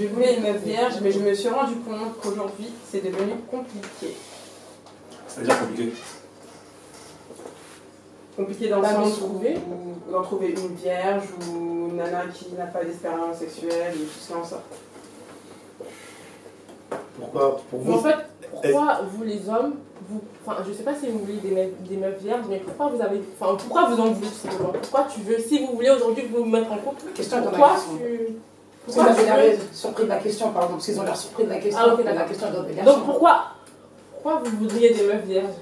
Je voulais une meuf vierge, mais je me suis rendu compte qu'aujourd'hui, c'est devenu compliqué. C'est-à-dire compliqué? Compliqué dans le sens où d'en trouver une vierge ou une nana qui n'a pas d'expérience sexuelle et tout ça en sorte. Pourquoi pour vous? En fait, pourquoi vous les hommes, enfin je sais pas si vous voulez des meufs vierges, mais pourquoi vous avez, enfin pourquoi vous en voulez tout simplement? Pourquoi tu veux, si vous voulez aujourd'hui vous mettre en couple, pourquoi tu... Pourquoi vous avez surpris de la question, pardon, parce qu'ils ont l'air surpris de la question. Ah, ok, la question de votre Donc pourquoi vous voudriez des meufs vierges?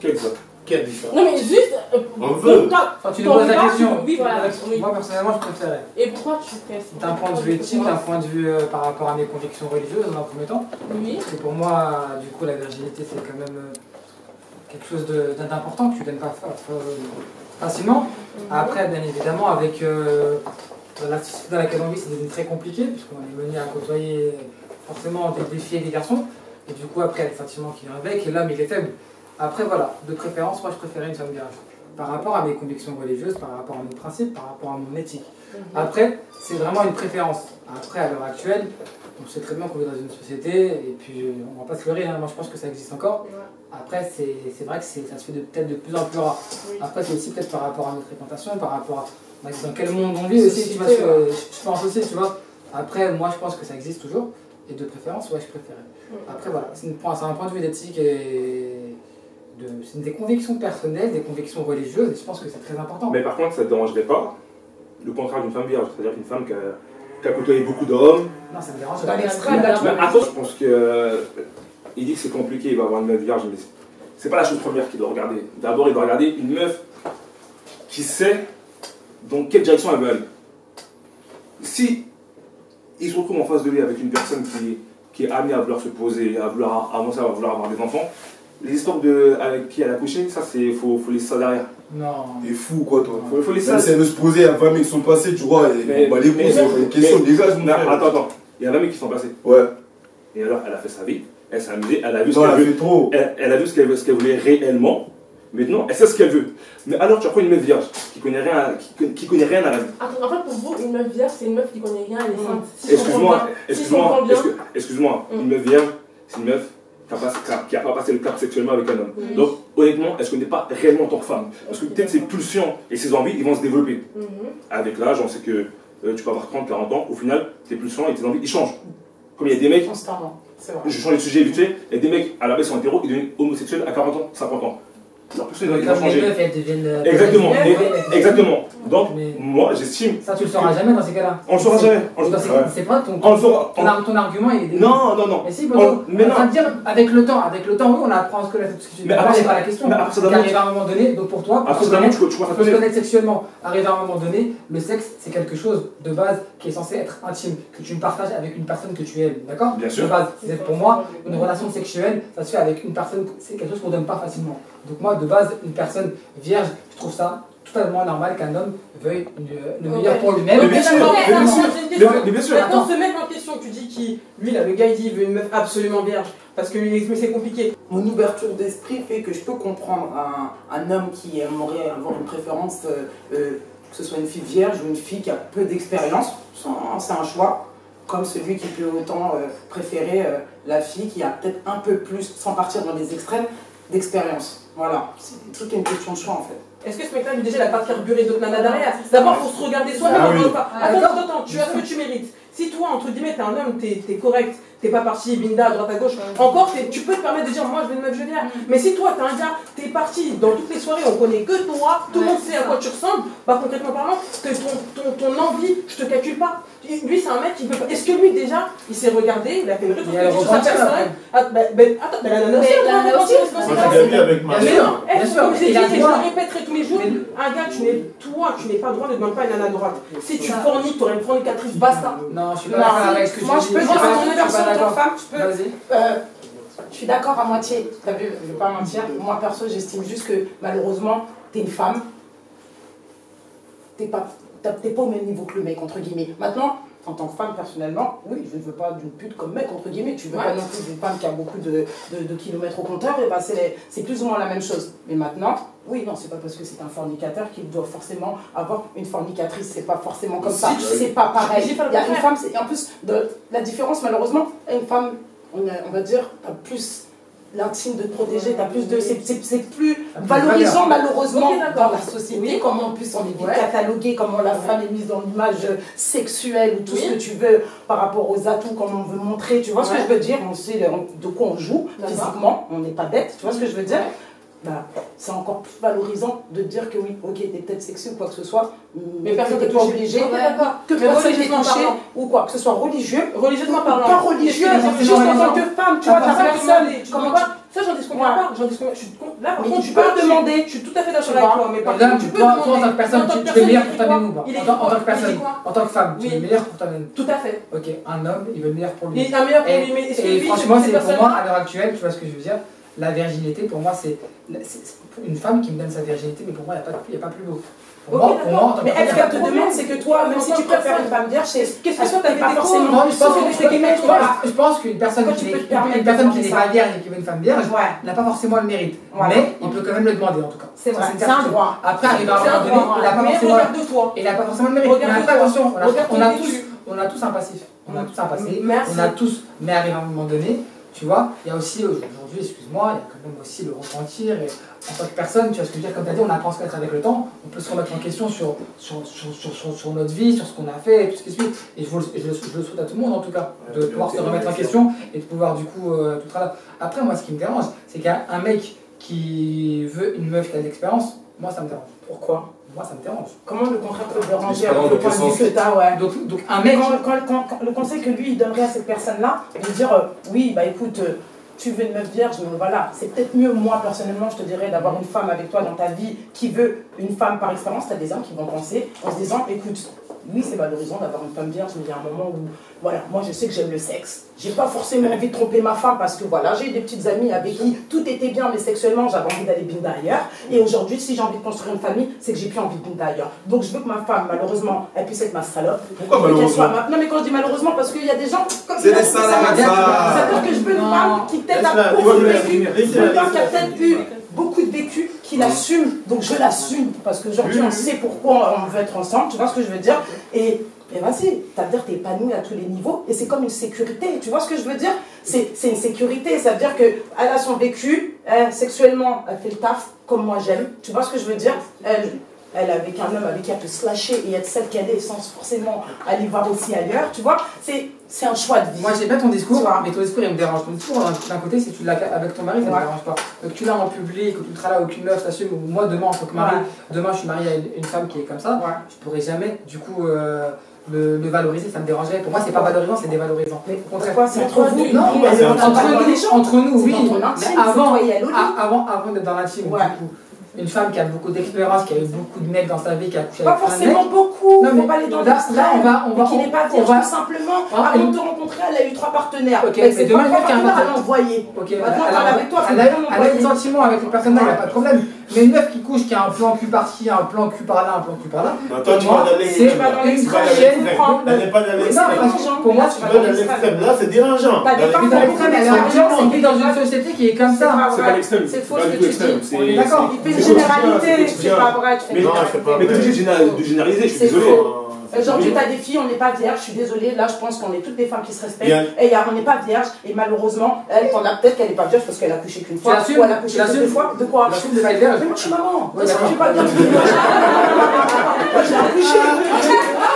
Quelle différence? Non mais juste, on veut. Enfin, tu nous poses la question. Oui, voilà. Moi personnellement je préférais. Et pourquoi tu fais ça? D'un point de vue éthique, d'un point de vue par rapport à mes convictions religieuses dans un premier temps. Oui. Et pour moi, du coup, la virginité c'est quand même quelque chose d'important que tu ne donnes pas facilement. Après, bien évidemment, avec la société dans laquelle on vit, c'est devenu très compliqué, puisqu'on est mené à côtoyer forcément des filles et des garçons. Et du coup, après, il y a le sentiment qui vient avec, et l'homme, il est faible. Après, voilà, de préférence, moi, je préférais une femme vierge. Par rapport à mes convictions religieuses, par rapport à mes principes, par rapport à mon éthique. Après, c'est vraiment une préférence. Après, à l'heure actuelle, on sait très bien qu'on vit dans une société, et puis on va pas se leurrer, hein, moi je pense que ça existe encore. Après, c'est vrai que ça se fait peut-être de plus en plus rare. Après, c'est aussi peut-être par rapport à nos fréquentations, par rapport à dans quel monde on vit aussi, tu vois, je pense aussi, tu vois. Après, moi je pense que ça existe toujours, et de préférence, ouais, je préférais. Après, voilà, c'est un point de vue d'éthique et c'est des convictions personnelles, des convictions religieuses, et je pense que c'est très important. Mais par contre, ça ne te dérangerait pas le contraire d'une femme vierge, c'est-à-dire qu'une femme qui a côtoyé beaucoup d'hommes. Non, ça me dérange. Dans l'extrême, là, tu Mais attends, je pense que il dit que c'est compliqué, il va avoir une meuf vierge, mais c'est pas la chose première qu'il doit regarder. D'abord, il doit regarder une meuf qui sait dans quelle direction elle veut aller. Si il se retrouve en face de lui avec une personne qui est amenée à vouloir se poser, à vouloir avancer, à vouloir avoir des enfants, les histoires avec qui elle a couché, ça c'est faut laisser ça derrière. Non. T'es fou quoi toi. Faut laisser ça. Si elle veut se poser, il y a 20 mecs qui sont passés, tu vois, et on va les poser, c'est une question de dégage mon frère. Attends, il y a 20 mecs qui sont passés. Ouais. Et alors elle a fait sa vie, elle s'est amusée, elle a vu ce qu'elle veut, ce qu'elle voulait réellement. Maintenant, elle sait ce qu'elle veut. Mais alors tu apprends une meuf vierge qui connaît rien à la vie. Attends, en fait pour vous, une meuf vierge, c'est une meuf qui connaît rien, elle est sainte. Excuse-moi, une meuf vierge, c'est une meuf qui n'a pas passé le cap sexuellement avec un homme. Donc, honnêtement, elle ne se connaît pas réellement en tant que femme. Parce que peut-être ses pulsions et ses envies, ils vont se développer. Avec l'âge, on sait que tu peux avoir 30, 40 ans, au final, tes pulsions et tes envies, ils changent. Comme il y a des mecs, constamment, c'est vrai. Je change de sujet vite fait, il y a des mecs à la base sont hétéros, ils deviennent homosexuels à 40 ans, 50 ans. Leur pulsion, ils vont changer. Exactement. Donc, moi, j'estime. Ça, tu le sauras jamais dans ces cas-là. On le saura jamais. C'est pas ton argument, il est. Non. Mais si, mais non. Dire, avec le temps, oui, on apprend à se connaître. Mais après, c'est pas la question. Arrive à un moment donné, donc pour toi, pour se connaître sexuellement, arrive à un moment donné, le sexe, c'est quelque chose de base qui est censé être intime, que tu ne partages avec une personne que tu aimes, d'accord? Bien sûr. De base, pour moi, une relation sexuelle, ça se fait avec une personne, c'est quelque chose qu'on donne pas facilement. Donc moi, de base, une personne vierge, je trouve ça totalement normal qu'un homme veuille le meilleur pour lui-même. Mais bien sûr. Maintenant, ce mec en question, tu dis lui là, le gars il dit il veut une meuf absolument vierge parce que lui c'est compliqué. Mon ouverture d'esprit fait que je peux comprendre un homme qui aimerait avoir une préférence, que ce soit une fille vierge ou une fille qui a peu d'expérience, c'est un choix. Comme celui qui peut autant préférer la fille qui a peut-être un peu plus, sans partir dans les extrêmes, d'expérience. Voilà, c'est toute une question de choix en fait. Est-ce que ce mec-là, déjà, il n'a pas carburé d'autres nanas derrière? D'abord, il faut se regarder soi-même. Attends, tu as ce que tu mérites. Si toi, entre guillemets, t'es un homme, t'es correct, t'es pas parti binda à droite à gauche, encore, tu peux te permettre de dire, moi, je veux une meuf, je viens. Mais si toi, t'es un gars, t'es parti dans toutes les soirées, on connaît que toi, tout le monde sait à quoi tu ressembles, bah, concrètement parlant, que ton envie, je te calcule pas. Lui, c'est un mec qui peut pas. Est-ce que lui, déjà, il s'est regardé, il a fait une rétrospection sur sa personne? Attends, mais la nana aussi, je le répéterai tous les jours, un gars, tu n'es pas droit, ne demande pas une nana droite. Si tu forniques, tu aurais une fornicatrice, basta. Non, je suis pas d'accord avec ce que tu dis. Moi, je peux dire à ton version en tant que femme, Vas-y. Je suis d'accord à moitié. T'as vu, je vais pas mentir. Moi, perso, j'estime juste que malheureusement, t'es une femme. T'es pas au même niveau que le mec, entre guillemets. Maintenant, en tant que femme, personnellement, oui, je ne veux pas d'une pute comme mec, entre guillemets. Tu veux pas non plus d'une femme qui a beaucoup de kilomètres au compteur, et ben c'est plus ou moins la même chose. Mais maintenant, oui, non, c'est pas parce que c'est un fornicateur qu'il doit forcément avoir une fornicatrice. C'est pas forcément comme ça. C'est pas pareil. Il y a une femme, et en plus, la différence, malheureusement, une femme, on va dire, a plus l'intime de te protéger, t'as plus de. C'est plus valorisant, malheureusement, dans la société. Comment en plus on est catalogué, comment la femme est mise dans l'image sexuelle ou tout ce que tu veux par rapport aux atouts, comment on veut montrer. Tu vois ce que je veux dire? On sait de quoi on joue physiquement, on n'est pas bête. Tu vois ce que je veux dire? Bah, c'est encore plus valorisant de dire que oui, ok, t'es peut-être sexy ou quoi que ce soit, mais personne n'est pas obligé que personne t'ait touché ou quoi, que ce soit religieux, religieusement parlant, pas religieux, juste en tant que femme, tu vois, ta personne, comment tu... Ça, j'en discute pas. Là, par contre, tu peux demander. Je suis tout à fait d'accord avec toi, mais par contre, tu peux toi, en tant que personne, tu es meilleur pour t'amener ou pas? En tant que personne, en tant que femme, tu es Oui. meilleur pour t'amener. tout à fait. Ok, un homme, il veut le meilleur pour lui. Il est un meilleur pour lui, mais est-ce que Et lui, franchement, c'est pour personne- moi, à l'heure actuelle, tu vois ce que je veux dire, la virginité, pour moi, c'est une femme qui me donne sa virginité, mais pour moi, il n'y a pas plus beau. Pour moi, en tant que Mais personne, est-ce qu'elle te demande, c'est que toi, même si tu préfères une femme vierge, Qu'est-ce que toi, t'avais pas des forcément. Non, je pense qu'une personne Quand qui tu peux te n'est permettre pas de vierge et qui veut une femme vierge Ouais. n'a pas forcément le mérite. Voilà. Mais il peut quand même le demander en tout cas. C'est vrai, une c'est un certitude. droit. Après, arrivé à un C'est un moment donné, droit, il n'a pas mais forcément. regarde-toi. Il n'a pas forcément le mérite. Mais Regarde-toi. après, attention, Regarde ton vécu. on a tous un passif. On a tous un passé. Merci. On a tous, mais arrivé à un moment donné, tu vois, il y a aussi aujourd'hui, excuse-moi, il y a quand même aussi le repentir. Et en tant que personne, tu vois ce que je veux dire, comme tu as dit, on apprend à se connaître avec le temps, on peut se remettre en question sur notre vie, sur ce qu'on a fait, et tout ce qui suit. Et je le souhaite à tout le monde en tout cas, de pouvoir se remettre en question et de pouvoir du coup tout travailler. Après, moi, ce qui me dérange, c'est qu'un mec qui veut une meuf qui a de l'expérience, moi, ça me dérange. Pourquoi? Moi, ça me dérange. Comment le contraire peut déranger Dans avec le quel point de sens? vue que t'as, ouais. Donc un mec. Quand le conseil que lui il donnerait à cette personne-là, de dire oui, bah écoute, tu veux une meuf vierge, mais voilà, c'est peut-être mieux, moi personnellement, je te dirais, d'avoir une femme avec toi dans ta vie qui veut une femme par expérience. T'as des gens qui vont penser en se disant, écoute, oui, c'est valorisant d'avoir une femme vierge, mais il y a un moment où, voilà, moi je sais que j'aime le sexe. J'ai pas forcément envie de tromper ma femme parce que voilà, j'ai eu des petites amies avec qui tout était bien, mais sexuellement j'avais envie d'aller binda ailleurs. Et aujourd'hui, si j'ai envie de construire une famille, c'est que j'ai plus envie de binda ailleurs. Donc je veux que ma femme, malheureusement, elle puisse être ma salope. Pourquoi Je veux qu'elle malheureusement? soit Non, mais quand je dis malheureusement, parce qu'il y a des gens comme C'est des ça. salades, ça. C'est-à-dire que je veux une femme qui peut-être a beaucoup de vécu, une femme qui a peut-être eu beaucoup de vécu, qui l'assume. Donc je l'assume parce qu'aujourd'hui on sait pourquoi on veut être ensemble. Tu vois ce que je veux dire? Et vas-y, c'est-à-dire t'es épanoui à tous les niveaux et c'est comme une sécurité, tu vois ce que je veux dire? C'est une sécurité, ça veut dire qu'elle a son vécu, sexuellement, elle fait le taf comme moi j'aime, tu vois ce que je veux dire? Elle est avec un homme avec qui elle peut se lâcher et être celle qu'elle est sans forcément aller voir aussi ailleurs, tu vois? C'est un choix de vie. Moi, j'ai pas ton discours, Tu vois. mais ton discours il me dérange. Ton discours, d'un côté, si tu l'as avec ton mari, ça me dérange pas. Que tu l'as en public, que tu seras là, aucune meuf t'assume, ou moi, demain, en tant que mari, demain, je suis marié à une femme qui est comme ça, je pourrais jamais, du coup, le valoriser, ça me dérangerait. Pour moi, c'est pas valorisant, c'est dévalorisant. Mais pourquoi c'est entre vous? Non, entre nous, oui. Mais avant d'être dans l'intime, du coup, une femme qui a beaucoup d'expérience, qui a eu beaucoup de mecs dans sa vie, qui a couché Pas avec plein de forcément mecs. beaucoup, Non, faut mais pas aller dans là, on va, qui n'est pas vierge, tout simplement. Avant de te rencontrer, elle a eu 3 partenaires. Ok, mais c'est demain, pas 3 quelqu'un partenaires, va- elle a envoyé. Ok, Maintenant, elle est avec toi, faut elle pas a eu l'envoyer. des sentiments avec une personne là, il n'y a pas de problème. Mais une meuf qui couche, qui a un plan cul par-ci, un plan cul par-là, un plan cul par-là. Toi, tu vas dans c'est l'extrême. une Tu vas dans chaîne. l'extrême. Elle n'est pas dans Non, l'extrême. parce que pour moi, Tu vas dans l'extrême. Là, c'est dérangeant. T'as des Dans femmes Mais dans l'extrême, elle est l'expérience, on vit dans une société qui est comme ça. C'est pas l'extrême. C'est faux pas ce du que tout tu extrême. dis. On est d'accord. Il fait une généralité, c'est pas vrai. Tu fais Mais une non, je fais pas. mais t'es obligé de généraliser, je suis C'est désolé. faux. Aujourd'hui, t'as des filles, on n'est pas vierge, je suis désolée, là je pense qu'on est toutes des femmes qui se respectent. Bien. Et on n'est pas vierge, et malheureusement, elle, t'en as peut-être qu'elle n'est pas vierge parce qu'elle a couché qu'une fois, l'assumes ou elle a couché Tu l'assumes deux fois. De quoi? Tu l'assumes de pas être vierge. Mais moi je suis maman, Ouais, est-ce que d'accord. tu vas dire moi j'ai accouché,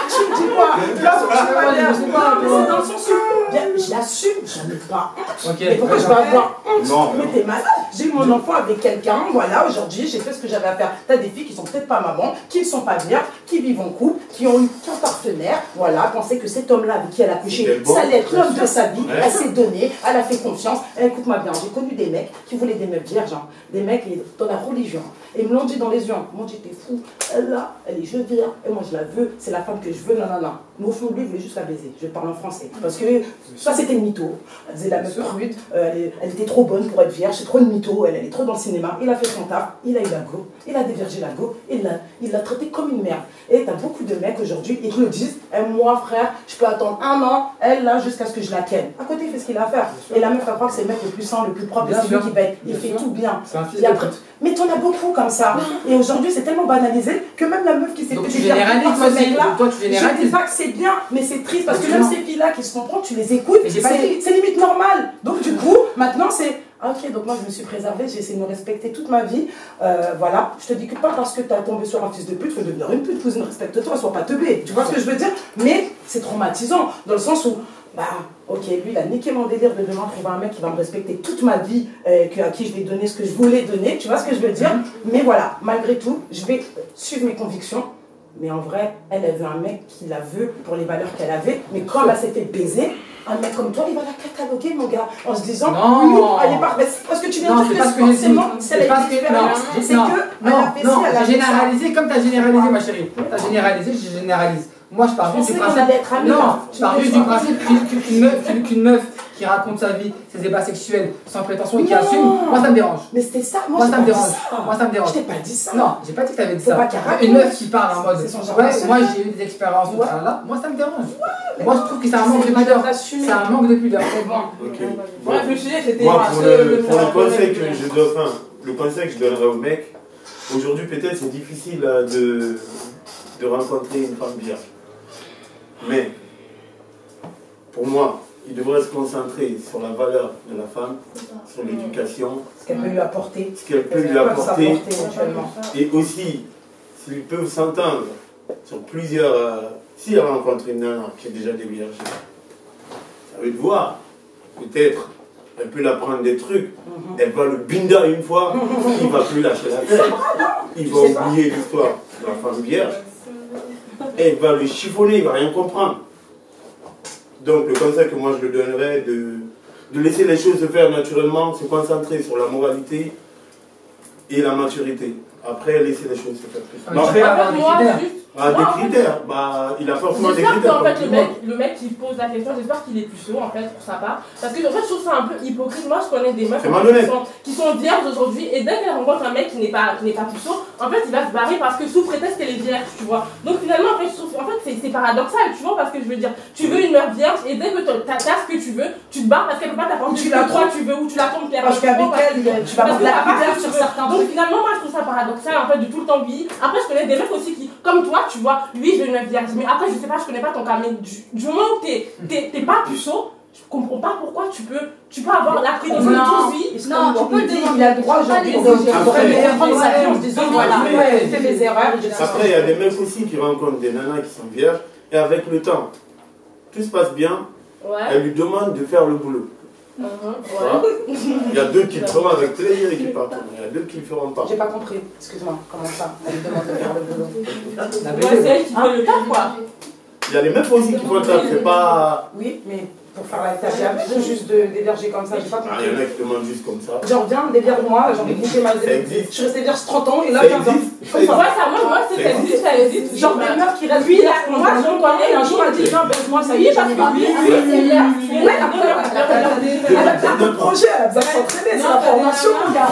tu me dis quoi? Là, je suis pas vierge. Je sais pas, Mais c'est dans le sens où, bien, je l'assume, j'en ai pas honte. Ok, Mais pourquoi je vais avoir honte? Non. Mais t'es malade. J'ai eu mon enfant avec quelqu'un, voilà, aujourd'hui j'ai fait ce que j'avais à faire. T'as des filles qui sont peut-être pas maman, qui ne sont pas vierges, qui vivent en couple, qui ont eu qu'un partenaire, voilà, penser que cet homme-là avec qui elle a couché, ça allait être l'homme de sa vie, elle s'est donnée, elle a fait confiance. Écoute-moi bien, j'ai connu des mecs qui voulaient des meufs vierges, hein, des mecs dans la religion. Et ils me l'ont dit dans les yeux, ils m'ont dit t'es fou, elle là, elle est jeune vierge, et moi je la veux, c'est la femme que je veux, non. Mais au fond de lui, il voulait juste la baiser, je parle en français. Parce que soit c'était une mytho, elle faisait la meuf prude, elle était trop bonne pour être vierge, c'est trop une mytho. mytho, elle est trop dans le cinéma, il a fait son taf, il a eu la go, il a dévergé la go, il l'a traité comme une merde. Et t'as beaucoup de mecs aujourd'hui, ils te le disent, moi frère, je peux attendre 1 an, elle là, jusqu'à ce que je la ken. À côté, il fait ce qu'il a à faire. Et la meuf va croire que c'est le mec le plus sain, le plus propre, c'est lui qui va être, il fait tout bien. Mais t'en as beaucoup comme ça. Et aujourd'hui, c'est tellement banalisé que même la meuf qui s'est fait par ce mec-là, je dis pas que c'est bien, mais c'est triste parce que même ces filles-là qui se comprennent, tu les écoutes, c'est limite normal. Donc du coup, maintenant c'est ok, donc moi je me suis préservée, j'ai essayé de me respecter toute ma vie. Voilà, je te dis que pas parce que tu as tombé sur un fils de pute, faut devenir une pute, cousine, respecte-toi, sois pas teubé. Tu vois ce que je veux dire? Mais c'est traumatisant dans le sens où, bah, ok, lui il a niqué mon délire de demain trouver un mec qui va me respecter toute ma vie, à qui je vais donner ce que je voulais donner, tu vois ce que je veux dire? Mais voilà, malgré tout, je vais suivre mes convictions. Mais en vrai, elle veut un mec qui la veut pour les valeurs qu'elle avait. Mais comme elle s'est fait baiser, un mec comme toi, il va la cataloguer, mon gars, en se disant non, elle est pas. Parce que tu viens de dire que forcément, c'est la différence. C'est que non, j'ai généralisé comme tu as généralisé, ma chérie. Tu as généralisé, je généralise. Moi, je pars juste du principe. Non, je pars juste du principe qu'une meuf qui raconte sa vie, ses débats sexuels sans prétention et qui assume, moi ça me dérange. Mais c'était ça, moi ça me dérange. Moi ça me dérange. Je t'ai pas dit ça. Non, j'ai pas dit que t'avais dit ça. Une meuf qui parle en mode ouais, moi j'ai eu des expériences, là, moi ça me dérange. Moi je trouve que c'est un manque de pudeur. C'est un manque de pudeur. Moi pour le conseil que je dois, enfin, le conseil que je donnerais au mec, aujourd'hui peut-être c'est difficile de rencontrer une femme vierge. Mais pour moi, il devrait se concentrer sur la valeur de la femme, sur l'éducation, ce qu'elle peut lui apporter, et aussi s'ils peuvent s'entendre sur plusieurs. Si elle rencontre une nana qui est déjà déviergée, ça veut te voir, peut-être elle peut l'apprendre des trucs, elle va le binda une fois, il ne va plus lâcher la tête, il va oublier l'histoire de la femme vierge. Elle va le chiffonner, il ne va rien comprendre. Donc le conseil que moi je lui donnerais, de laisser les choses se faire naturellement, se concentrer sur la moralité et la maturité. Après, laisser les choses se faire plus. Mais après, avoir des critères. Des critères, bah, il a forcément des critères. J'espère qu'en fait, le mec qui pose la question, j'espère qu'il est plus chaud en fait pour sa part. Parce que en fait, je trouve ça un peu hypocrite. Moi, je connais des meufs qui sont vierges aujourd'hui et dès qu'elles rencontrent un mec qui n'est pas plus chaud, en fait, il va se barrer parce que sous prétexte qu'elle est vierge, tu vois. Donc finalement, en fait, je trouve, c'est paradoxal, tu vois, parce que je veux dire, tu veux une meuf vierge et dès que tu as ce que tu veux, tu te barres parce qu'elle peut pas t'apporter ce que toi tu veux ou tu la tombes clairement. Parce qu'avec elle, tu vas avoir de la pudeur sur certains trucs. Donc finalement, moi, je trouve ça paradoxal en fait de tout le temps vieillir. Après, je connais des mecs aussi qui, comme toi, tu vois, lui, je veux une meuf vierge. Mais après, je sais pas, je connais pas ton cas, mais du moment où t'es pas puceau, je comprends pas pourquoi tu peux avoir la prise de toute vie. Non, tu peux le dire, il a le droit aujourd'hui de prendre sa vie en se disant voilà, j'ai fait mes erreurs. Après, il y a des mecs aussi qui rencontrent des nanas qui sont vierges et avec le temps, tout se passe bien, elle lui demande de faire le boulot. Il y a deux qui le feront avec plaisir et qui partent. Il y a deux qui le feront pas. J'ai pas compris, excuse-moi, comment ça? Elle lui demande de faire le boulot. C'est elle qui fait le taf, quoi. Il y a les meufs aussi qui font le taf, c'est pas. Oui, mais pour faire la tâche, ou juste d'éverger comme ça, j'ai pas compris. Il y en a qui demandent juste comme ça. Genre, viens, dévierge-moi, j'ai envie de bouffer ma Ça existe. Je suis restée vierge 30 ans et là, ça viens. existe. Moi, ça existe. Genre, des meufs qui restent vierges, moi, j'en connais, un jour, elle dit, viens, baise-moi, ça y est, parce que oui, ouais, après, elle a plein de projets, elle a besoin de s'entraîner, c'est la formation, mon gars.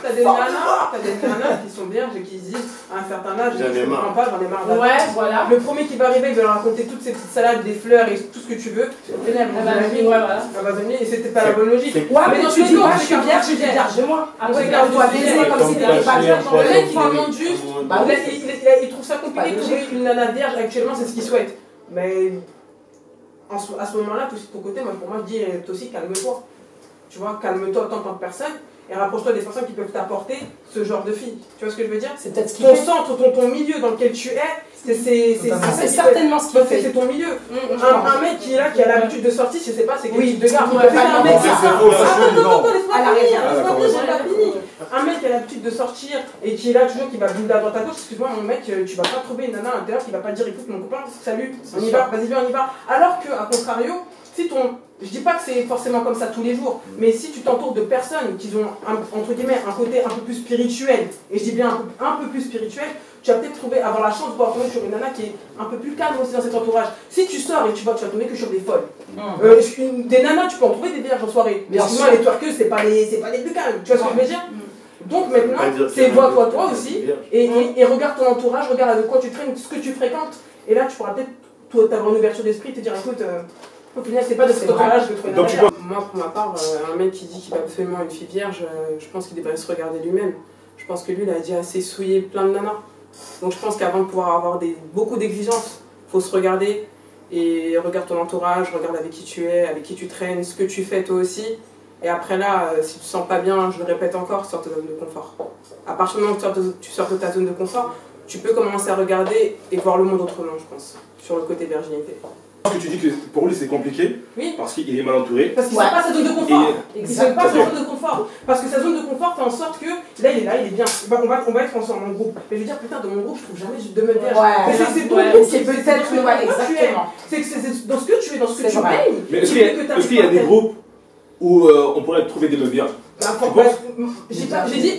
T'as des nanas qui sont vierges et qui se disent à un certain âge, je ne comprends pas, j'en ai marre d'attendre. Ouais, voilà. Le premier qui va arriver, il va leur raconter toutes ces petites salades, des fleurs et tout ce que tu veux. Elle va venir et c'était pas la bonne logique. Ouais, mais tu dis pas, je suis vierge, je suis vierge de moi. Après, quand on doit baiser comme si t'étais pas vierge. Le mec, il demande juste. Il trouve ça compliqué de trouver une nana vierge actuellement, c'est ce qu'il souhaite. Mais à ce moment-là, de ton côté, pour moi, je dis, toi aussi, calme-toi. Tu vois, calme-toi en tant que personne. Et rapproche-toi des personnes qui peuvent t'apporter ce genre de filles. Tu vois ce que je veux dire? C'est peut-être ce qui ton centre, ton milieu dans lequel tu es, c'est certainement ce qui fait. C'est ton milieu. Un mec qui est là, qui a l'habitude de sortir, je sais pas, c'est quel type de gars. Un mec qui a l'habitude de sortir et qui est là toujours, qui va builder à droite à gauche, excuse-moi mon mec, tu vas pas trouver une nana à l'intérieur qui va pas dire écoute mon copain, salut, on y va, vas-y viens, on y va. Alors que, à contrario, si ton... Je dis pas que c'est forcément comme ça tous les jours, mais si tu t'entoures de personnes qui ont, entre guillemets, un côté un peu plus spirituel, et je dis bien un peu plus spirituel, tu vas peut-être avoir la chance de pouvoir tomber sur une nana qui est un peu plus calme aussi dans cet entourage. Si tu sors et tu vas tomber que sur des folles. Des nanas, tu peux en trouver des vierges en soirée. Mais sinon, les twerkeuses, c'est pas les plus calmes. Tu vois ce que je veux dire? Donc maintenant, c'est vois-toi toi aussi, et regarde ton entourage, regarde avec quoi tu traînes, ce que tu fréquentes, et là tu pourras peut-être avoir une ouverture d'esprit, te dire écoute, au final c'est pas de cet entourage que tu trouves. Moi pour ma part, un mec qui dit qu'il a absolument une fille vierge, je pense qu'il devrait se regarder lui-même. Je pense que lui il a déjà assez souillé plein de nanas. Donc je pense qu'avant de pouvoir avoir beaucoup d'exigences, il faut se regarder, et regarde ton entourage, regarde avec qui tu es, avec qui tu traînes, ce que tu fais toi aussi. Et après là, si tu te sens pas bien, je le répète encore, sors de ta zone de confort. À partir du moment où tu sors de ta zone de confort, tu peux commencer à regarder et voir le monde autrement, je pense, sur le côté virginité. Que tu dis que pour lui c'est compliqué, oui. Parce qu'il est mal entouré. Parce qu'il ne sait pas sa zone de confort. Il ne sait pas sa zone de confort. Parce que sa zone de confort fait en sorte que là il est bien. On va être ensemble en groupe. Mais je veux dire, putain, dans mon groupe, je trouve jamais de me dire. C'est ton groupe, c'est peut-être exactement. C'est dans ce que tu es, dans ce que tu baignes. Mais est-ce qu'il y a des groupes où on pourrait trouver des meufs vierges? J'ai dit,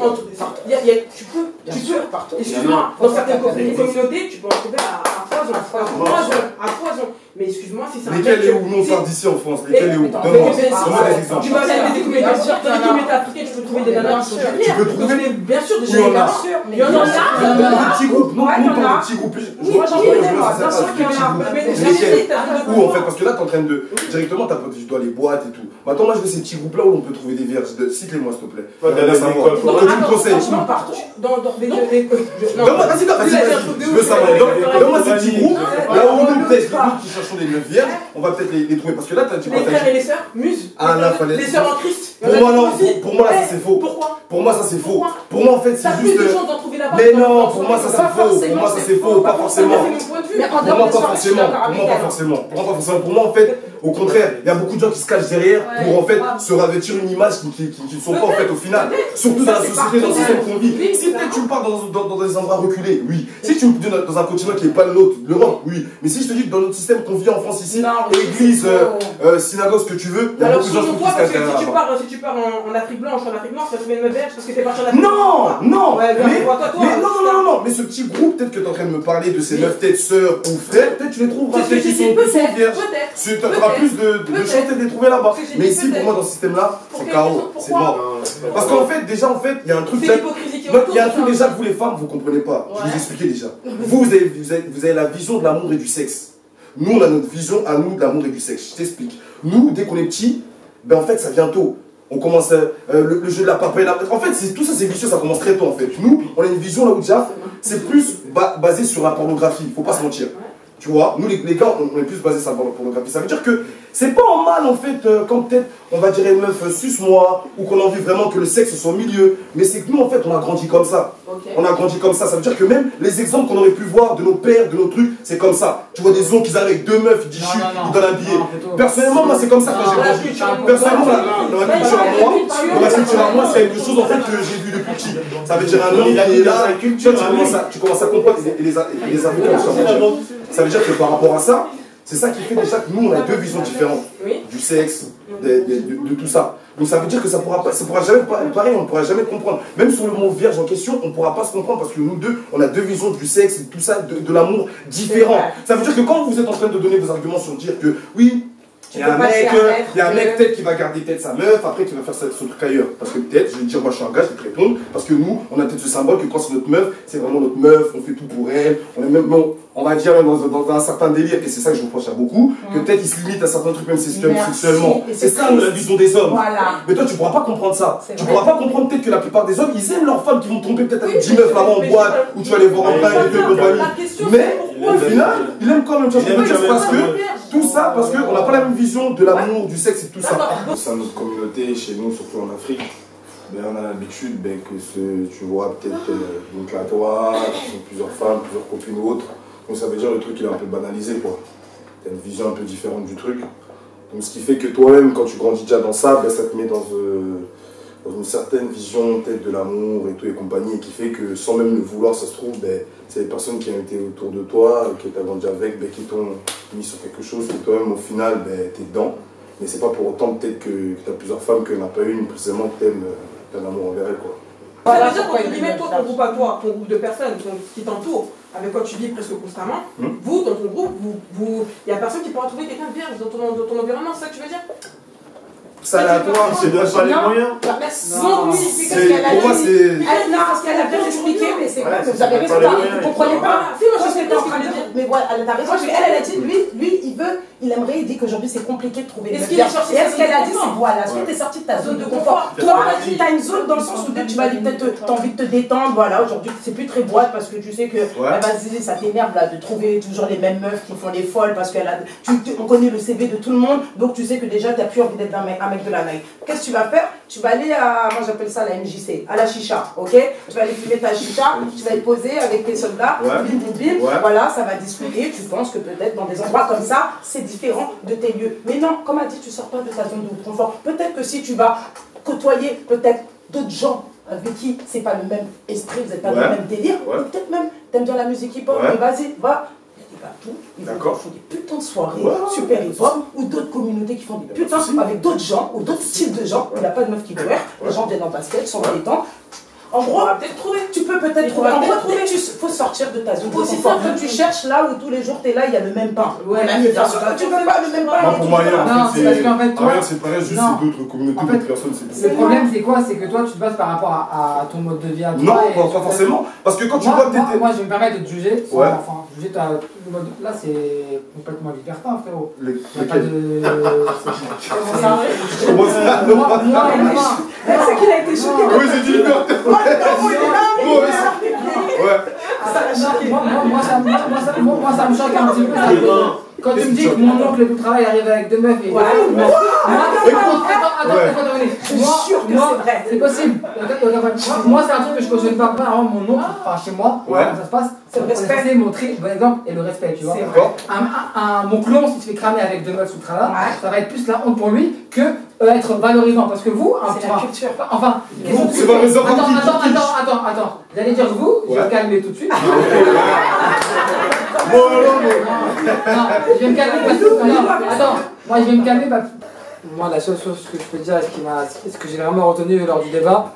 tu peux, excuse-moi, dans certaines communautés, tu peux en trouver à foison. Mais excuse-moi, si c'est un mec... Lesquels est où? Nous on sort d'ici en France, lesquels est où? Donne-moi des exemples. Tu vas aller des communautés africaines, tu peux trouver des nanas qui sont jolies. Tu peux trouver? Bien sûr, des Il y en a. Il y en a. Des petits groupes, nous on parle de petits groupes. Moi j'en connais pas, bien sûr qu'il y en a. Lesquels? Où en fait? Parce que là t'es en train de... Directement tu dois les boîtes et tout. Maintenant moi je veux ces petits groupes là où on peut trouver des vierges. Cite-les-moi s'il te plaît. Que tu me conseilles. Donne-moi, vas-y, je veux savoir. Donne-moi ces petits groupes là où nous peut-être qui cherchons des meufs vierges, on va peut-être les trouver. Parce que là tu les frères et les sœurs, Muse. Les sœurs en Christ. Pour moi non, pour moi là ça c'est faux. Pourquoi? Pour moi ça c'est faux. Pour moi en fait c'est juste... T'as plus de chances d'en trouver là-bas. Mais non, pour moi ça c'est faux. Pour moi ça c'est faux, pas forcément. Pour moi pas forcément. Pour moi en fait, au contraire, il y a beaucoup de gens qui se cachent derrière pour en fait se revêtir une image qui ne sont pas en fait au final. Surtout dans la société, dans le système qu'on vit. Si peut-être tu me parles dans des endroits reculés, oui. Si tu me dis dans un continent qui n'est pas le nôtre, l'Europe, oui. Mais si je te dis que dans notre système qu'on vit en France ici, église, synagogue, ce que tu veux, il y a beaucoup de gens qui se cachent derrière. Si tu pars en Afrique blanche, tu vas trouver une meuf vierge parce que t'es parti en Afrique. Non, non, mais ce petit groupe, peut-être que tu es en train de me parler de ces meufs têtes sœurs ou frères, peut-être tu les trouveras, peut-être qu'ils sont plus vierges. Tu auras plus de chances de les trouver là-bas. Mais ici, pour moi, dans ce système-là, c'est KO, c'est mort. Parce qu'en fait, déjà, il y a un truc. Il y a un truc déjà que vous les femmes, vous comprenez pas. Je vais vous expliquer déjà. Vous avez la vision de l'amour et du sexe. Nous, on a notre vision à nous de l'amour et du sexe. Je t'explique. Nous, dès qu'on est petit, ben en fait, ça vient tôt. On commence le jeu de la papelle. En fait, tout ça, c'est vicieux, ça commence très tôt en fait. Nous, on a une vision là où déjà, c'est plus basé sur la pornographie. Il faut pas se mentir. Tu vois, nous les gars, on est plus basé sur la pornographie. Ça veut dire que c'est pas en mal en fait quand peut-être on va dire une meuf suce-moi ou qu'on a envie vraiment que le sexe soit au milieu. Mais c'est que nous en fait on a grandi comme ça. On a grandi comme ça. Ça veut dire que même les exemples qu'on aurait pu voir de nos pères, de nos trucs, c'est comme ça. Tu vois des oncles qui arrivent avec deux meufs, ils disent chut, ils donnent un billet. Personnellement, moi c'est comme ça que j'ai grandi. Personnellement, dans ma culture à moi, c'est quelque chose en fait que j'ai vu depuis petit. Ça veut dire un homme qui est là, tu commences à comprendre les Africains. Ça veut dire que par rapport à ça, c'est ça qui fait déjà que nous on a deux visions différentes du sexe, de tout ça. Donc ça veut dire que ça pourra jamais, pareil, on ne pourra jamais comprendre. Même sur le mot vierge en question, on ne pourra pas se comprendre parce que nous deux, on a deux visions du sexe et tout ça, de l'amour différents. Ça veut dire que quand vous êtes en train de donner vos arguments sur dire que oui, il y a un mec peut-être qui va garder peut-être sa meuf, après qui va faire son truc ailleurs. Parce que peut-être, je vais dire, moi je suis un gars, je vais te répondre, parce que nous, on a peut-être ce symbole que quand c'est notre meuf, c'est vraiment notre meuf, on fait tout pour elle, on est même, bon, on va dire même dans un certain délire, et c'est ça que je reproche à beaucoup, que peut-être ils se limitent à certains trucs, même sexuellement. C'est ça la vision des hommes. Voilà. Mais toi, tu pourras pas comprendre ça. Tu pourras pas comprendre peut-être que la plupart des hommes, ils aiment leurs femmes qui vont tomber peut-être avec 10 meufs là-bas en boîte, où tu vas les voir en bain et compagnie. Mais au final, ils aiment quand même, tu vois, parce que tout ça, parce qu'on n'a pas la même vision de l'amour, du sexe et tout ça. Au sein de notre communauté, chez nous, surtout en Afrique, ben, on a l'habitude que tu vois peut-être donc là toi, qui sont plusieurs femmes, plusieurs copines ou autres. Donc ça veut dire le truc il est un peu banalisé quoi. Tu as une vision un peu différente du truc. Donc ce qui fait que toi-même quand tu grandis déjà dans ça, ben, ça te met dans une certaine vision peut-être de l'amour et tout et compagnie, et qui fait que sans même le vouloir, ça se trouve, ben, c'est les personnes qui ont été autour de toi, que tu as grandi avec, ben, qui t'ont mis sur quelque chose que toi-même au final, ben, tu es dedans. Mais c'est pas pour autant peut-être que tu as plusieurs femmes qu'il n'y en a pas une précisément que tu aimes un amour envers elle, quoi. Ça veut dire qu'entre guillemets, toi, ton groupe à toi, ton groupe de personnes qui t'entourent, avec quoi tu vis presque constamment, vous, dans ton groupe, il y a personne qui pourra trouver quelqu'un de vierge dans ton environnement, c'est ça que tu veux dire? Ça à toi, c'est de pas les moyens. Non, c'est ce qu'elle a dit. Non, ce qu'elle a bien expliqué, mais c'est vrai, vous avez raison, vous ne comprenez pas. Si, moi je sais ce qu'elle est en train de dire. Mais voilà, elle a raison, parce qu'elle a dit, lui, il dit qu'aujourd'hui c'est compliqué de trouver une vierge. Et ce qu'elle a dit, c'est voilà, si tu es sorti de ta zone de confort. Toi, tu as une zone dans le sens où tu vas dire peut-être tu as envie de te détendre, voilà, aujourd'hui c'est plus très boîte parce que tu sais que, vas-y, ça t'énerve là de trouver toujours les mêmes meufs qui font les folles parce qu'on connaît le CV de tout le monde, donc tu sais que déjà tu n'as plus envie d'être un mec de la night. Qu'est-ce que tu vas faire? Tu vas aller à, moi j'appelle ça la MJC, à la chicha, ok? Tu vas aller fumer ta chicha, tu vas y poser avec tes soldats, bim, voilà, ça va discuter. Tu penses que peut-être dans des endroits comme ça, c'est différent de tes lieux. Mais non, comme a dit, tu sors pas de ta zone de confort. Peut-être que si tu vas côtoyer peut-être d'autres gens avec qui c'est pas le même esprit, vous n'êtes pas le même délire, ou peut-être même t'aimes bien la musique hip-hop, vas-y, va. Ils font des putains de soirées super hip-hop ou d'autres communautés qui font des putains avec d'autres gens ou d'autres types de gens. Il n'y a pas de meufs qui courent, les gens viennent en basket, sont dans les temps. En gros, tu peux peut-être trouver. En gros, il faut sortir de ta zone de confort. Que tu cherches là où tous les jours tu es là, il y a le même pain. Tu veux pas le même pain. Pour moi, c'est parce qu'en fait, toi, c'est pareil, juste c'est d'autres communautés, d'autres personnes. Le problème, c'est quoi? C'est que toi, tu te bases par rapport à ton mode de vie. Non, pas forcément. Parce que quand tu vois. Moi, je vais me permettre de te juger. Enfin, juger ta mode. Là, c'est complètement libertin, frérot. Il n'y a pas de. Comment ça? Moi. C'est qu'il a été choqué. Oui, c'est du liberté. Moi, ça me choque un petit peu. Quand tu me dis que mon oncle du travail arrive avec deux meufs et. C'est possible. Moi, c'est un truc que je cautionne pas. Par exemple, mon oncle, enfin chez moi, comment ça se passe? C'est le respect, montrer bon exemple et le respect, tu vois. Mon clone, s'il se fait cramer avec deux meufs sous travail, ça va être plus la honte pour lui que être valorisant. Parce que vous, c'est la culture. Enfin, c'est valorisant. Attends. J'allais dire vous, je vais me calmer tout de suite. Non, je vais me calmer parce que. Attends, moi je vais me calmer parce que. Moi, la seule chose que je peux dire, ce que j'ai vraiment retenu lors du débat,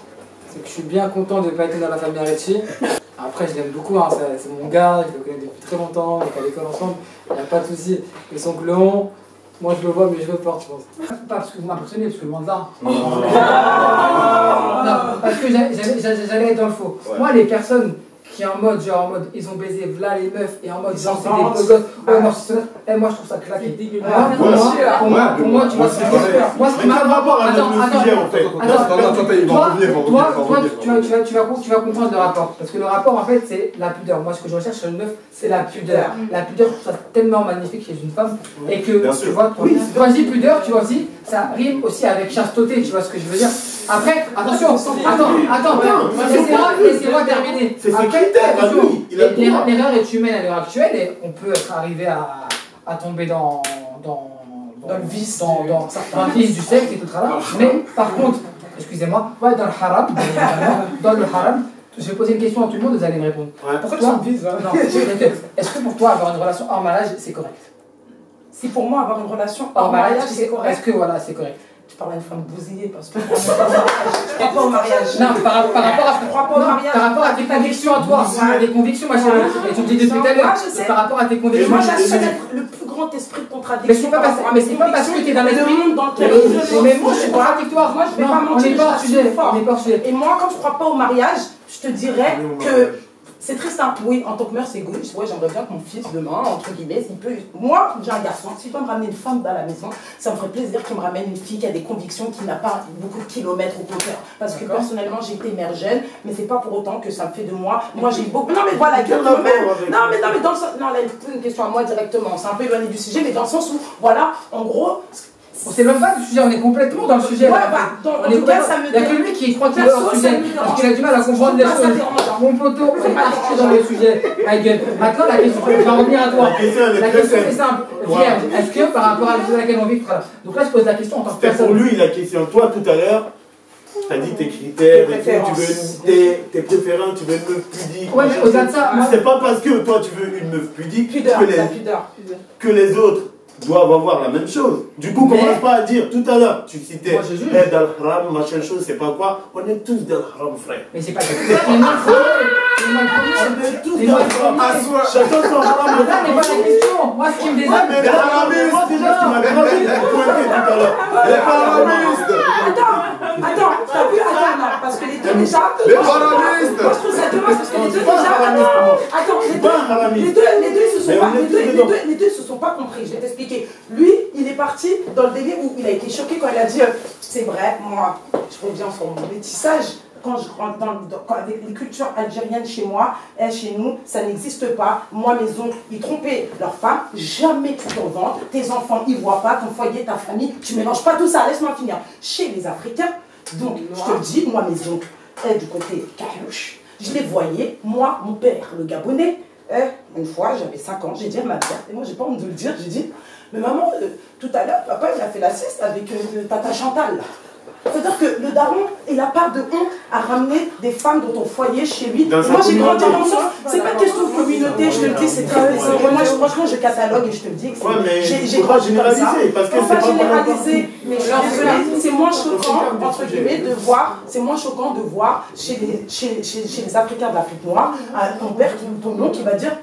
c'est que je suis bien content de ne pas être dans la famille Arechi. Après, je l'aime beaucoup, hein, c'est mon gars, je le connais depuis très longtemps, on est à l'école ensemble, il n'y a pas de souci. Et son clone, moi je le vois, mais je le porte, je pense. Pas parce que vous m'impressionnez, parce que loin de là. Non, parce que j'allais être dans le faux. Moi, les personnes qui en mode, ils ont baisé v'là les meufs et en mode, genre, c'est des beaux gosses. Moi, je trouve ça claqué. Pour moi, tu vois, c'est moi, ce qui m'a rapport à tu vas comprendre le rapport. Parce que le rapport, en fait, c'est la pudeur. Moi, ce que je recherche chez une meuf, c'est la pudeur. La pudeur, je trouve ça tellement magnifique chez une femme. Et que, tu vois, quand je dis pudeur, tu vois aussi, ça rime aussi avec chasteté, tu vois ce que je veux dire. Après, attention, attends, laissez-moi terminer. L'erreur est humaine à l'heure actuelle et on peut arriver à tomber dans le vice, dans le vice du sexe et tout le travail. Mais par contre, excusez-moi, dans le haram, je vais poser une question à tout le monde, vous allez me répondre. Pourquoi tu me vises? Est-ce que pour toi avoir une relation hors mariage c'est correct? Si pour moi avoir une relation hors mariage c'est correct. Est-ce que voilà c'est correct? Tu parles à une femme bousillée parce que je crois pas au mariage. Non, par rapport à tes convictions à toi, tes convictions, ma chérie. Et tu me dis depuis tout à l'heure, par rapport à tes convictions. Moi, j'assume le plus grand esprit de contradiction. Mais c'est pas parce que t'es dans l'esprit. Mais moi, je suis contradictoire. Moi, je vais pas mentir. On n'est pas hors sujet. Et moi, quand je crois pas au mariage, je te dirais que. C'est très simple, oui, en tant que mère, c'est égoïste. Ouais, j'aimerais bien que mon fils, demain, entre guillemets, il peut. Moi, j'ai un garçon, s'il peut me ramener une femme dans la maison, ça me ferait plaisir qu'il me ramène une fille qui a des convictions, qui n'a pas beaucoup de kilomètres au compteur. Parce que personnellement, j'ai été mère jeune, mais c'est pas pour autant que ça me fait de moi. Moi, j'ai beaucoup. Non, mais voilà, non, mais dans le sens. Non, là, une question à moi directement. C'est un peu éloigné du sujet, mais dans le sens où, voilà, en gros. On s'éloigne pas du sujet, on est complètement dans le sujet. Ouais, il n'y a que lui qui croit qu'il est hors sujet, parce qu'il a du mal à comprendre les choses. Mon poteau, on est parti dans le sujet. Ma gueule. Maintenant, la question, je vais en revenir à toi. La question est simple. Vierge, est-ce que par rapport à la chose à laquelle on vit, donc là, je pose la question en tant que personne. Pour lui, la question, toi, tout à l'heure, tu as dit tes critères, tes préférences, tu veux une meuf pudique. Ouais, mais au-delà de ça, c'est pas parce que toi, tu veux une meuf pudique que les autres doivent avoir la même chose. Du coup, commence pas à dire, tout à l'heure, tu citais aide al-haram, machin chose, c'est pas quoi. On est tous dans le haram, frère. Mais c'est pas ça. C'est mal on est tous dans le haram. Chacun son haram. Ça n'est pas la question. Moi, ce qui me désole, mais moi, déjà, ce qui m'a pointé tout à l'heure. Les paramistes. Attends, t'as vu, non, parce que les deux déjà. Les paramistes. Moi, je trouve ça dommage parce que les deux déjà. Attends, les deux se sont pas compris. Je vais t'expliquer. Lui, il est parti dans le délire où il a été choqué quand il a dit c'est vrai, moi, je reviens sur mon métissage. Quand je rentre avec les cultures algériennes chez moi, chez nous, ça n'existe pas. Moi, mes oncles, ils trompaient leurs femmes. Jamais tu t'en vends. Tes enfants, ils voient pas. Ton foyer, ta famille, tu mélanges pas tout ça. Laisse-moi finir. Chez les Africains, donc, je te le dis, moi, mes oncles, du côté Karouche, je les voyais. Moi, mon père, le Gabonais, une fois, j'avais 5 ans, j'ai dit à ma mère, et moi, j'ai pas honte de le dire, j'ai dit, mais maman, tout à l'heure, papa, il a fait la sieste avec tata Chantal, là. C'est-à-dire que le daron, il a pas de honte à ramener des femmes dans ton foyer chez lui. Moi, j'ai grandi dans le sens, c'est pas question de communauté, je te le dis, c'est très moi, franchement, je catalogue et je te le dis que j'ai grandi comme ça. Parce que pas généraliser, mais c'est moins choquant, entre guillemets, de voir, c'est moins choquant de voir chez les Africains d'Afrique noire, ton père, ton oncle qui va dire,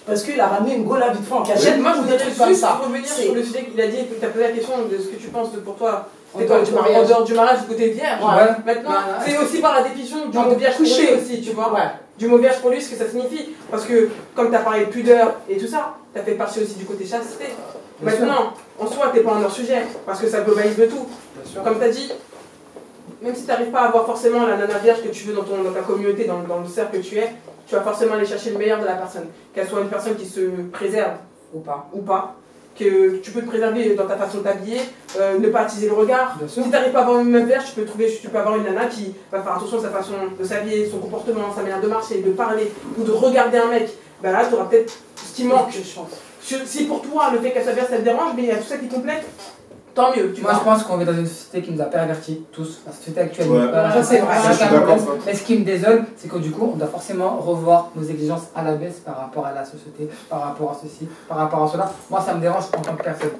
parce qu'il a ramené une gola vite fait en cachette, moi, je voudrais voudrais comme ça. revenir sur le sujet qu'il a dit, tu as posé la question de ce que tu penses de pour toi. En dehors du mariage, du côté vierge. Ouais. Maintenant, c'est aussi par la définition du mot vierge couché aussi, tu vois. Ouais. Du mot vierge pour lui, ce que ça signifie. Parce que, comme tu as parlé de pudeur et tout ça, tu as fait partie aussi du côté chasteté. Maintenant, en soi, tu n'es pas un hors sujet, parce que ça globalise de tout. Comme tu as dit, même si tu n'arrives pas à avoir forcément la nana vierge que tu veux dans ta communauté, dans le cercle que tu es, tu vas forcément aller chercher le meilleur de la personne. Qu'elle soit une personne qui se préserve ou pas. Que tu peux te préserver dans ta façon de t'habiller, ne pas attiser le regard. Si tu n'arrives pas à avoir une meuf vierge, tu peux avoir une nana qui va faire attention à sa façon de s'habiller, son comportement, sa manière de marcher, de parler ou de regarder un mec. Ben là, tu auras peut-être ce qui manque. Si pour toi, le fait qu'elle soit vierge, ça te dérange, mais il y a tout ça qui complète, tant mieux. Moi, je pense qu'on est dans une société qui nous a pervertis, tous, la société actuelle. Ça, c'est vrai. Mais ce qui me désole, c'est que du coup, on doit forcément revoir nos exigences à la baisse par rapport à la société, par rapport à ceci, par rapport à cela. Moi, ça me dérange en tant que personne.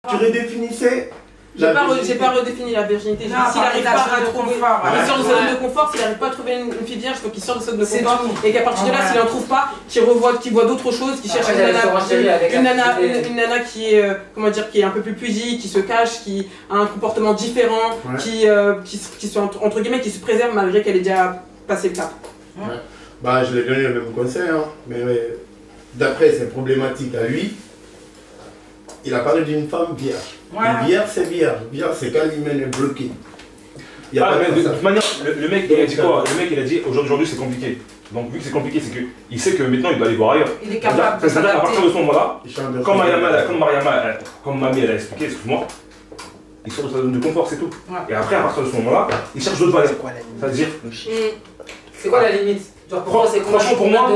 Tu redéfinissais. J'ai pas redéfini la virginité. S'il n'arrive pas à trouver, il sort de sa zone de confort. S'il n'arrive pas à trouver une fille vierge, il faut qu'il sorte de sa zone de confort. Et qu'à partir de là, s'il n'en trouve pas, qu'il voit d'autres choses, qu'il cherche une nana qui est, comment dire, qui est un peu plus pudique, qui se cache, qui a un comportement différent, qui soit entre guillemets, qui se préserve malgré qu'elle ait déjà passé le cap. Bah, je lui ai donné le même conseil, hein. Mais d'après ses problématiques à lui, il a parlé d'une femme vierge. Une vierge, c'est vierge. Vierge, c'est quand l'hymen est bloqué. De toute manière, le mec, il a dit quoi? Le mec, il a dit aujourd'hui, c'est compliqué. Donc, vu que c'est compliqué, c'est qu'il sait que maintenant, il doit aller voir ailleurs. Il est capable de c'est-à-dire, à partir de ce moment-là, comme Mamie, elle a expliqué, excuse-moi, il sort de sa zone de confort, c'est tout. Et après, à partir de ce moment-là, il cherche d'autres valeurs. C'est-à-dire. C'est quoi la limite? Franchement, pour moi,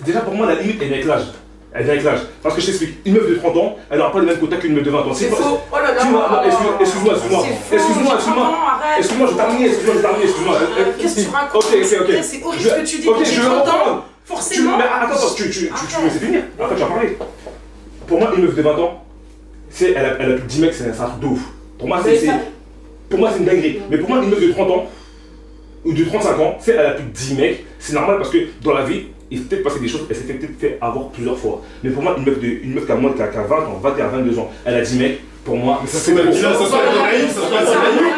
déjà pour moi, la limite, elle vient avec l'âge. Elle vient avec l'âge. Parce que je t'explique, une meuf de 30 ans, elle n'aura pas le même quota qu'une meuf de 20 ans. C'est faux. Oh là là. Excuse-moi, je termine. Qu'est-ce que tu racontes? C'est horrible ce que tu dis. J'ai 30 ans, forcément. Mais attends, tu veux laisser finir. Après, tu vas parler. Pour moi, une meuf de 20 ans, elle a plus de 10 mecs, c'est un truc de ouf. Pour moi, c'est une dinguerie. Mais pour moi, une meuf de 30 ans, ou de 35 ans, elle a plus de 10 mecs, c'est normal parce que dans la vie, il s'est peut-être passé des choses, elle s'est peut-être fait avoir plusieurs fois. Mais pour moi, une meuf qui a 20 ans, 21, 22 ans, elle a 10 mecs, pour moi, c'est pas naïf, ça se passe naïf.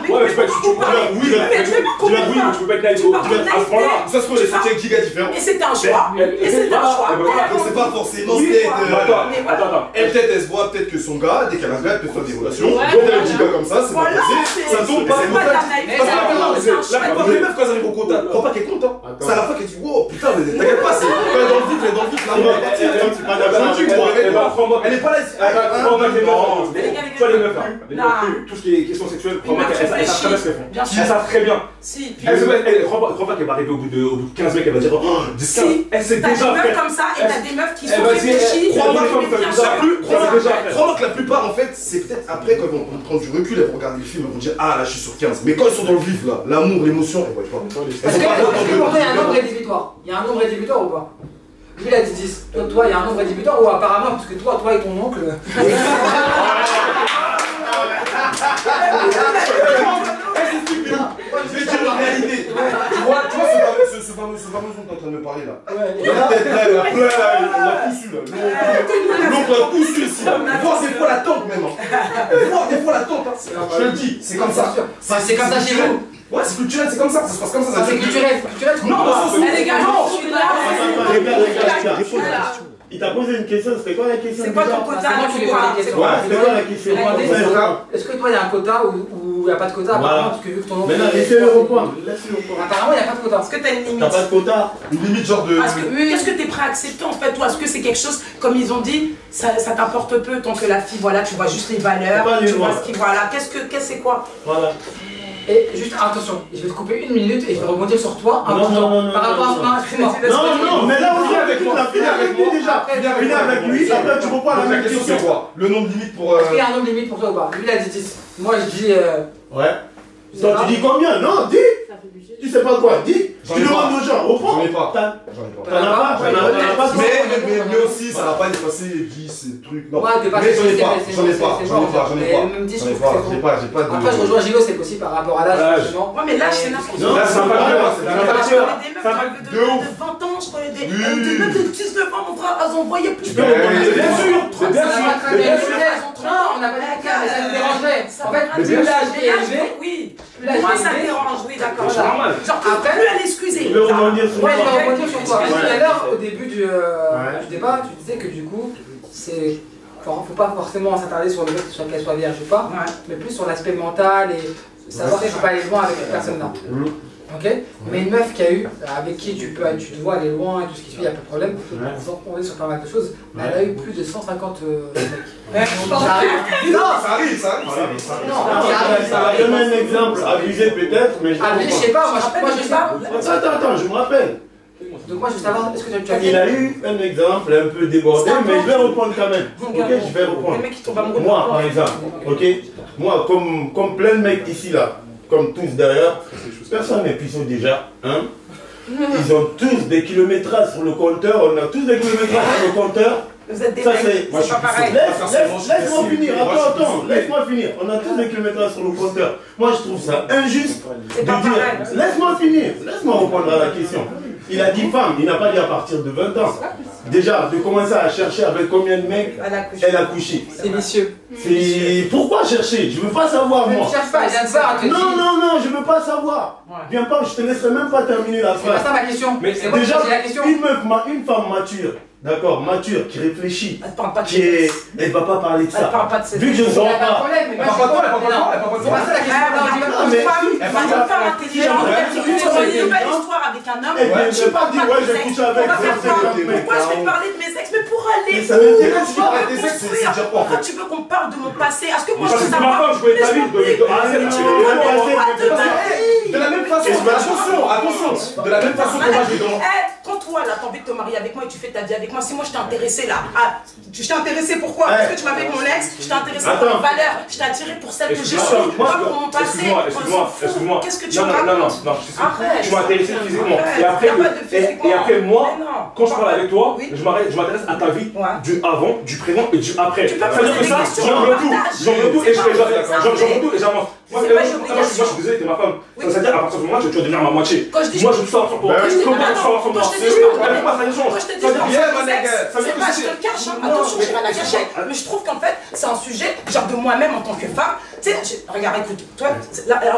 Ouais, mais tu peux pas être naïf à ce point-là. Ça se trouve, c'est 5 gigas différents. Et c'était un choix. Donc c'est pas forcément Attends. Elle peut-être, elle se voit peut-être que son gars, dès qu'elle a un gars, elle peut faire des relations. Donc elle a un giga comme ça, c'est pas possible. Ça tombe pas. La plupart des meufs, quand elles arrivent au quota, crois pas qu'elles comptent. C'est à la fin qu'elles disent, wow, putain, mais t'inquiète pas, c'est quand elle est dans le vif, là, elle est pas là. Tu vois les meufs là, tout ce qui est question sexuelle, elles savent ce qu'elles font. Elles savent très bien. Elle croit pas qu'elle va arriver au bout de 15 mecs, elle va dire oh, 10, 15. Elle sait déjà. T'as des meufs comme ça et t'as des meufs qui sont réfléchies. Crois-moi que la plupart, en fait, c'est peut-être après, quand ils vont prendre du recul, elles vont regarder le film, elles vont dire ah là, je suis sur 15. Mais quand ils sont dans le vif là, l'amour, l'émotion, elles voient pas. Est-ce qu'il y a un nombre rédhibitoire? Il y a un nombre rédhibitoire ou pas? Lui, il a dit 10. Toi, il y a un nombre rédhibitoire ou apparemment, parce que toi et ton oncle. Je vais dire la réalité. Tu vois ce fameux son que tu es en train de me parler là. La tête là, elle a plein là, on l'a tous su là. L'oncle l'a tous su ici. Voir des fois la tante même. Voir des fois la tante. Je te le dis, c'est comme ça. C'est comme ça chez vous. Ouais, c'est culturel, c'est comme ça. Ça se passe comme ça. C'est culturel. Non, les gars, je suis là. Il t'a posé une question, c'était quoi la question? C'est quoi ton quota? C'était quoi la question? Est-ce que toi, il y a un quota ou il n'y a pas de quota? Apparemment, parce que vu que ton oncle. Maintenant, laissez-le reprendre. Apparemment, il n'y a pas de quota. Est-ce que t'as une limite? T'as pas de quota? Une limite genre de. Qu'est-ce que t'es prêt à accepter en fait, toi? Est-ce que c'est quelque chose, comme ils ont dit, ça t'apporte peu tant que la fille, voilà, tu vois juste les valeurs, tu vois ce qui, voilà. Qu'est-ce que c'est quoi? Voilà. Et juste attention, je vais te couper 1 minute et je vais rebondir sur toi. Non, par rapport à non, mais là on est avec lui, on a fini avec lui déjà. Fini avec lui, après tu reprends la même question. C'est quoi? Le nombre limite pour. Est-ce qu'il y a un nombre limite pour toi ou pas? Lui il a dit 10. Moi je dis. Ouais. Toi tu dis combien? Non, dis. Tu sais pas quoi? Dis. Tu demandes aux gens, reprends. J'en ai pas. T'en as pas. Mais aussi, ça va pas dépasser 10 trucs. Non. Ouais, mais j'en ai pas. Après, je rejoins Gilo, c'est possible par rapport à l'âge. Ouais, mais l'âge, c'est n'importe quoi. Non, c'est un facteur. De 20 ans, je connais des meufs de 19 ans, mon frère, elles ont envoyé plus de. Bien sûr. Non, on n'a pas dit le cas, mais ça nous dérangerait. En fait, plus l'âge est élevé. Oui. Moi, ça me dérange, oui, d'accord. C'est normal. Genre, tu peux plus aller excuser. Je vais rebondir sur Ouais, je toi. vais rebondir sur toi. Tout à l'heure, au début du débat, tu disais que du coup, c'est. Faut pas forcément s'attarder sur le fait qu'elle soit vierge ou pas, mais plus sur l'aspect mental et savoir qu'il ne faut pas aller loin avec cette personne-là. Ok. Mais une meuf qui a eu, avec qui tu te vois aller loin et tout ce qui suit, il n'y a pas de problème, on est sur pas mal de choses, elle a eu plus de 150 mecs. Ça arrive. Non, ça arrive. Ça va donner un exemple, abusé peut-être, mais je sais pas, moi je sais pas. Attends, je me rappelle. Donc moi je veux savoir, est-ce que tu as Il a eu un exemple un peu débordé, mais je vais reprendre quand même. Ok, je vais reprendre. Moi par exemple, ok. Moi comme plein de mecs ici là, comme tous derrière, personne n'est puissant déjà, hein. Ils ont tous des kilométrages sur le compteur, on a tous des kilométrages sur le compteur. Vous êtes des mecs, c'est pas pareil. Laisse-moi finir, attends, laisse-moi finir. On a tous des kilométrages sur le compteur. Moi je trouve ça injuste de dire, laisse-moi finir, laisse-moi répondre à la question. Il a dit femme, il n'a pas dit à partir de 20 ans. Déjà, de commencer à chercher avec combien de mecs elle a couché. C'est vicieux. Pourquoi chercher? Je veux pas savoir moi. Ne cherche pas, viens de voir. Non, je veux pas savoir. Viens pas, je te laisserai même pas terminer la phrase. C'est pas ça ma question. Mais c'est déjà une femme mature. D'accord, mature, qui réfléchit, elle va pas parler de ça. Vu que je ne sors pas. Elle parle pas de problème, c'est pas ça la question. Une femme intelligente, tu as une nouvelle histoire avec un homme. Je n'ai pas dit, ouais, j'ai couché avec. Pourquoi je vais parler de mes ex? Mais pour aller ça m'intéresse pas parler de tes ex, c'est dire quoi en fait? Tu veux qu'on parle de mon passé? Est-ce que moi je veux savoir? Ma femme, je connais ta vie. De la même façon, attention, de la même façon que moi je vais dans. Quand toi là t'as envie de te marier avec moi et tu fais ta vie avec moi, si moi je t'ai intéressé là, je t'ai intéressé pourquoi? Parce que tu m'avais avec mon ex, je t'ai intéressé pour mes valeurs, je t'ai attiré pour celle que je suis, pas pour mon passé. Excuse-moi. Qu'est-ce que tu racontes? Non, tu m'as intéressé physiquement. Et après moi, quand je parle avec toi, je m'intéresse à ta vie du avant, du présent et du après. C'est-à-dire que ça, j'en veux tout et j'avance. Moi, je suis désolé, t'es ma femme. Ça veut dire à partir du moment où tu vas devenir ma moitié. Moi, je veux tout savoir sur toi. Comment tu savoir sur moi? Ça change. C'est pas je te cache, attention, je vais pas la cacher. Mais je trouve qu'en fait, c'est un sujet, genre de moi-même en tant que femme. Tu sais, regarde, écoute, toi,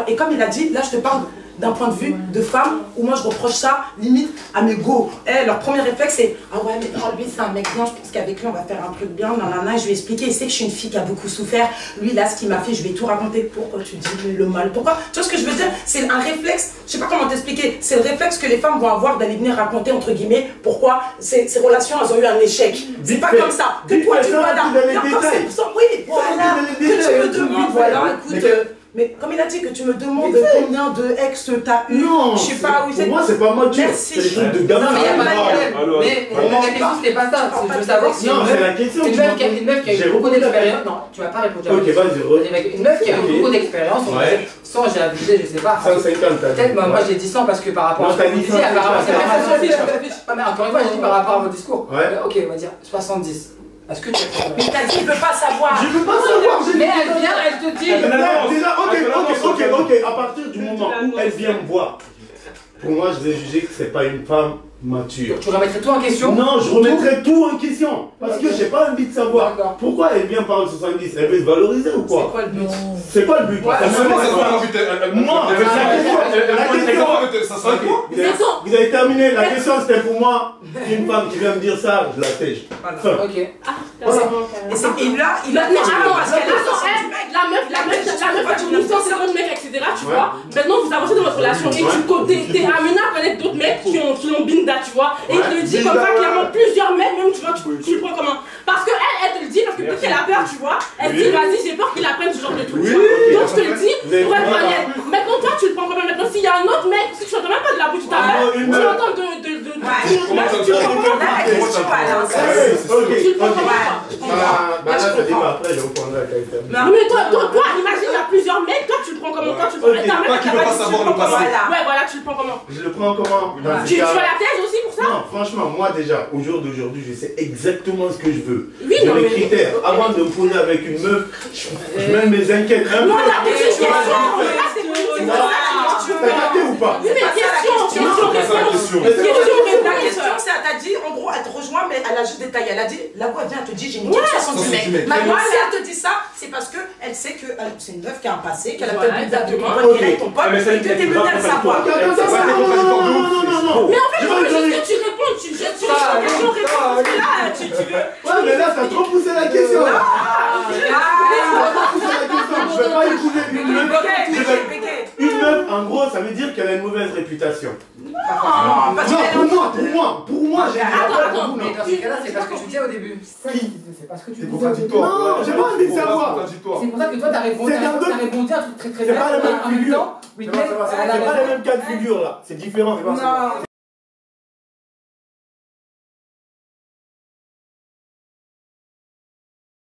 et comme il a dit, là, je te parle d'un point de vue de femme où moi je reproche ça limite à mes go. Leur premier réflexe c'est ah ouais mais non, lui c'est un mec, non je pense qu'avec lui on va faire un truc bien, nanana, je lui ai expliqué, il sait que je suis une fille qui a beaucoup souffert, lui là ce qu'il m'a fait je vais tout raconter. Pourquoi tu dis le mal? Pourquoi? Tu vois ce que je veux dire? C'est un réflexe, je sais pas comment t'expliquer, c'est le réflexe que les femmes vont avoir d'aller venir raconter entre guillemets pourquoi ces relations elles ont eu un échec. C'est pas comme ça, que toi tu vas là, oui, voilà, que tu me demandes, voilà, écoute, Mais comme il a dit que tu me demandes combien de ex t'as eu, non, je sais pas où c'est. Pour moi, c'est pas mature. Merci. C'est des trucs de gamin. Non, mais il n'y a pas de problème. Mais la question, c'était pas ça. Je veux savoir si non, c'est la question. une meuf qui a eu beaucoup d'expérience. Non, tu m'as pas répondu à la question. Ok, vas-y. Une meuf qui a eu beaucoup d'expérience, 100, j'ai abusé, je sais pas. 150, peut-être, moi j'ai dit 100 parce que par rapport à ce que vous disiez, apparemment, c'est pas mais encore une fois, j'ai dit par rapport à vos discours. Ok, on va dire 70. Est-ce que tu as... Mais t'as dit, il veut pas savoir. Je veux pas savoir. Mais elle vient, elle te dit. Déjà, ok. À partir du moment où elle vient me voir, pour moi, je vais juger que c'est pas une femme mature. Tu remettrais tout en question? Non, je remettrais tout en question. Parce que j'ai pas envie de savoir pourquoi elle vient parler de 70. Elle veut se valoriser ou quoi? C'est quoi le but? C'est quoi le but? Vous avez terminé. La question c'était pour moi. Une femme qui vient me dire ça, je la tège. Ok. Et là, il a la meuf, tu nous sens c'est votre mec, etc. Tu vois. Maintenant, vous avancez dans votre relation et t'es amené à connaître d'autres mecs qui ont binda, tu vois. Et il te dit comme ça clairement plusieurs mecs, même tu vois, tu le prends comment? Parce que elle te le dit, parce que peut-être qu'elle a peur, tu vois. Elle dit, vas-y, j'ai peur qu'il apprenne ce genre de truc. Donc je te le dis, pour être honnête. Maintenant, toi, tu le prends quand même. Maintenant, s'il y a un autre mec, parce que tu n'entends même pas de la bouche tout à l'heure, tu entends tu le prends comment? Mais toi, imagine, il y a plusieurs mecs, toi, tu le prends comment? Toi, tu le prends. Toi qui veux pas savoir le passé. Ouais, voilà, tu le prends comment? Je le prends comment? Tu as la thèse aussi pour ça? Non, franchement, moi déjà, au jour d'aujourd'hui, je sais exactement ce que je veux. Oui, j'ai mes critères. Avant de me poser avec une meuf, je mets mes inquiètes un peu. Non, la question, t'as capté ou pas? Oui, mais question, la question, c'est, elle t'a dit, en gros, elle te rejoint, mais elle a juste détaillé. Elle a dit, la voix vient, elle te dit, j'ai une question 60 mecs. Maintenant, si elle te dit ça, c'est parce qu'elle sait que c'est une meuf qui a un passé, qu'elle a peut-être des dates de ton pote, qu'elle est ton pote, et que t'es menée à le savoir. Mais en fait, je veux juste que tu réponds, tu jettes sur la question, réponds. Là, tu veux. Ouais, mais là, t'as trop poussé la question. Je vais pas épouser une meuf. Une meuf, en gros, ça veut dire qu'elle a une mauvaise réputation. Non, pour moi, j'ai Attends, mais dans ces cas-là, c'est parce que tu disais au début. C'est parce que tu disais au début. Non, j'ai pas envie de savoir. C'est pour ça que toi, t'as répondu un truc très bien. C'est pas la même figure. C'est pas les mêmes cas de figure là. C'est différent.